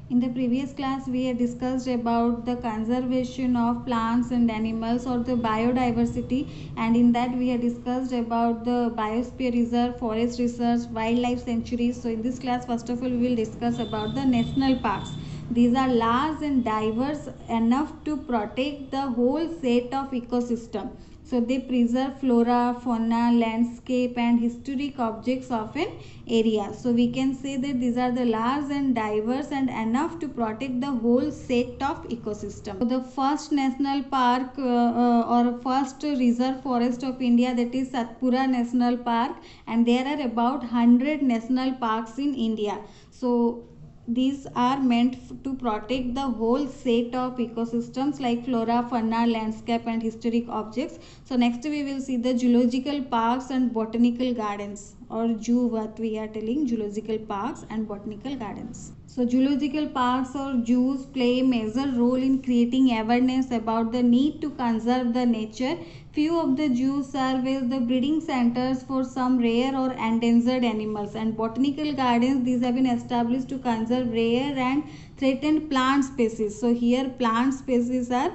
In the previous class, we had discussed about the conservation of plants and animals or the biodiversity, and in that we had discussed about the biosphere reserve, forest research, wildlife sanctuaries. So in this class, first of all, we will discuss about the national parks. These are large and diverse enough to protect the whole set of ecosystem. So they preserve flora, fauna, landscape and historic objects of an area. So we can say that these are the large and diverse and enough to protect the whole set of ecosystem. So the first national park or first reserve forest of India, that is Satpura National Park, and there are about 100 national parks in India. So these are meant to protect the whole set of ecosystems like flora, fauna, landscape and historic objects. So next we will see the zoological parks and botanical gardens, or zoo, what we are telling, zoological parks and botanical gardens. So zoological parks or zoos play a major role in creating awareness about the need to conserve the nature. Few of the zoos serve as the breeding centers for some rare or endangered animals, and botanical gardens, these have been established to conserve rare and threatened plant species. So here plant species are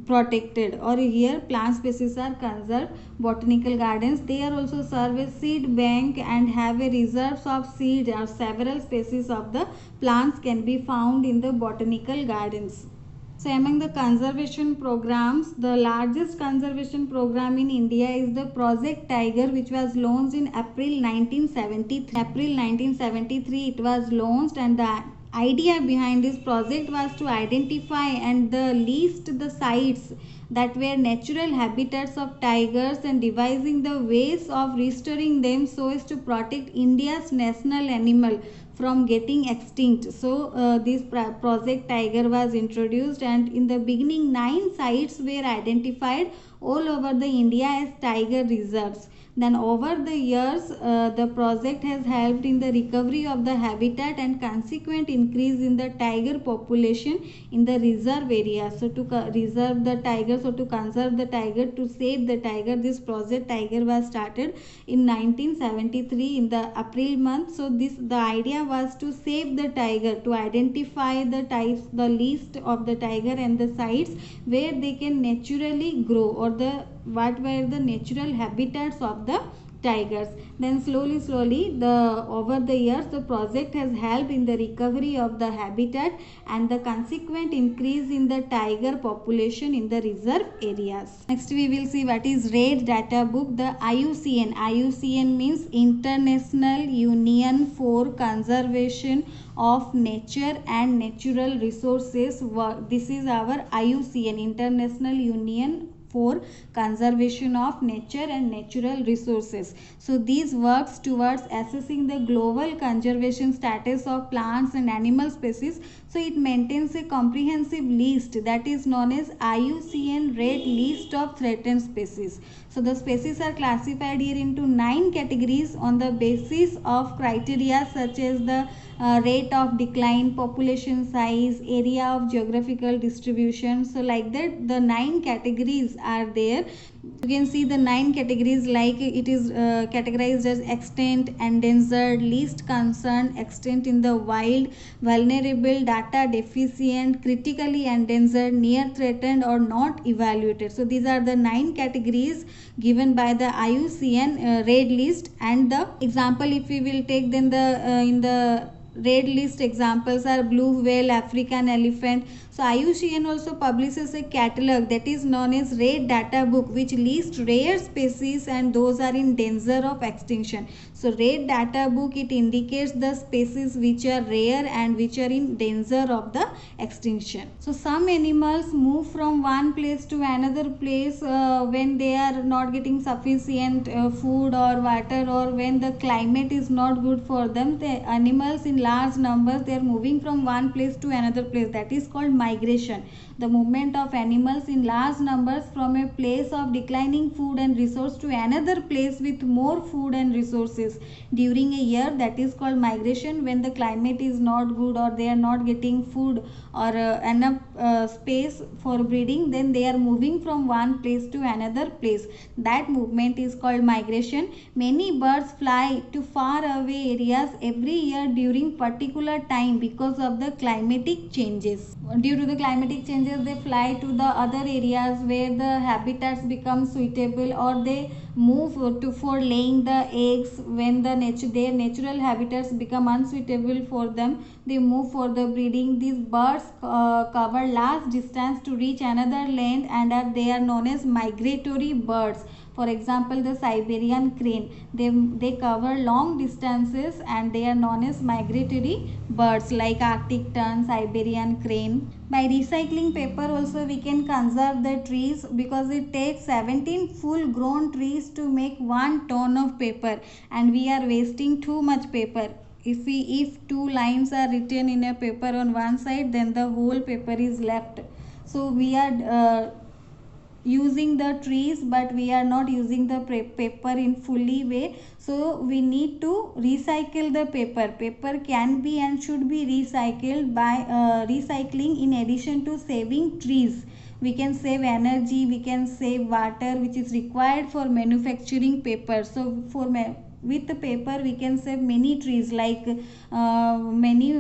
protected, or here plant species are conserved. Botanical gardens, they are also serve as seed bank and have a reserves of seeds, or several species of the plants can be found in the botanical gardens. So among the conservation programs, the largest conservation program in India is the Project Tiger, which was launched in April 1973. April 1973 it was launched, and the idea behind this project was to identify and the list the sites that were natural habitats of tigers and devising the ways of restoring them so as to protect India's national animal from getting extinct. So this Project Tiger was introduced, and in the beginning 9 sites were identified all over the India as tiger reserves. Then over the years, the project has helped in the recovery of the habitat and consequent increase in the tiger population in the reserve area. So to reserve the tigers, or to conserve the tiger, to save the tiger, this Project Tiger was started in 1973 in the April month. So the idea was to save the tiger, to identify the types, the list of the tiger and the sites where they can naturally grow, or the what were the natural habitats of the tigers. Then slowly the over the years the project has helped in the recovery of the habitat and the consequent increase in the tiger population in the reserve areas. Next we will see what is Red Data Book. The IUCN means International Union for Conservation of Nature and Natural Resources. This is our IUCN, International Union for Conservation of Nature and Natural Resources. So these works towards assessing the global conservation status of plants and animal species. So it maintains a comprehensive list that is known as IUCN Red List of Threatened Species. So the species are classified here into 9 categories on the basis of criteria such as the rate of decline, population size, area of geographical distribution. So like that the 9 categories are there. You can see the 9 categories, like it is categorized as extinct, endangered, least concern, extinct in the wild, vulnerable, data deficient, critically endangered, near threatened or not evaluated. So these are the 9 categories given by the IUCN red list. And the example if we will take, then the in the red list examples are blue whale, African elephant. So IUCN also publishes a catalog that is known as Red Data Book, which lists rare species and those are in danger of extinction. So Red Data Book, it indicates the species which are rare and which are in danger of the extinction. So some animals move from one place to another place when they are not getting sufficient food or water, or when the climate is not good for them. The animals in large numbers, they are moving from one place to another place. That is called migration. The movement of animals in large numbers from a place of declining food and resource to another place with more food and resources during a year. That is called migration. When the climate is not good or they are not getting food or enough space for breeding, then they are moving from one place to another place. That movement is called migration. Many birds fly to far away areas every year during particular time because of the climatic changes. Due to the climatic changes, they fly to the other areas where the habitats become suitable, or they move to for laying the eggs. When their natural habitats become unsuitable for them, they move for the breeding. These birds cover large distance to reach another land, and they are known as migratory birds. For example, the Siberian crane, they cover long distances and they are known as migratory birds, like Arctic tern, Siberian crane. By recycling paper also we can conserve the trees, because it takes 17 full grown trees to make 1 ton of paper, and we are wasting too much paper. If 2 lines are written in a paper on one side, then the whole paper is left. So we are using the trees, but we are not using the paper in fully way. So we need to recycle the paper can be and should be recycled. By recycling, in addition to saving trees, we can save energy, we can save water which is required for manufacturing paper. So with the paper we can save many trees, like many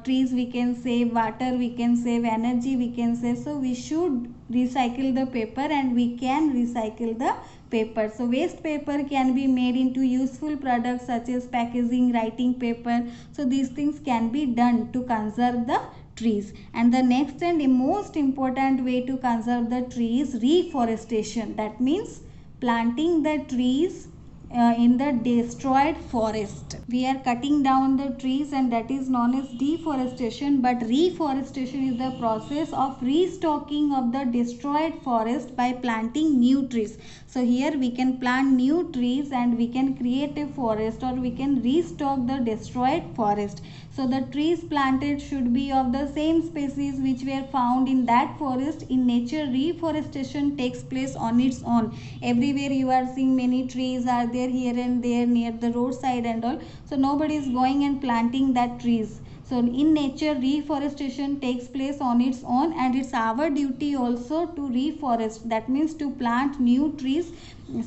trees we can save, water we can save, energy we can save. So we should recycle the paper, and we can recycle the paper. So waste paper can be made into useful products such as packaging, writing paper. So these things can be done to conserve the trees. And the next and the most important way to conserve the tree is reforestation. That means planting the trees in the destroyed forest. We are cutting down the trees, and that is known as deforestation. But reforestation is the process of restocking of the destroyed forest by planting new trees. So here we can plant new trees and we can create a forest, or we can restock the destroyed forest. So the trees planted should be of the same species which were found in that forest. In nature, reforestation takes place on its own. Everywhere you are seeing many trees are there here and there near the roadside and all. So nobody is going and planting that trees. So in nature, reforestation takes place on its own, and it's our duty also to reforest. That means to plant new trees,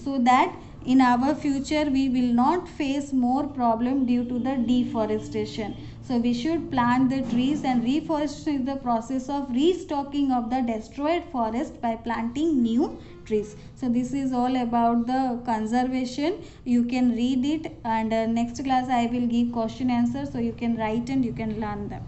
so that in our future we will not face more problem due to the deforestation. So we should plant the trees, and reforestation is the process of restocking of the destroyed forest by planting new trees. So this is all about the conservation. You can read it, and next class I will give question answer, so you can write and you can learn them.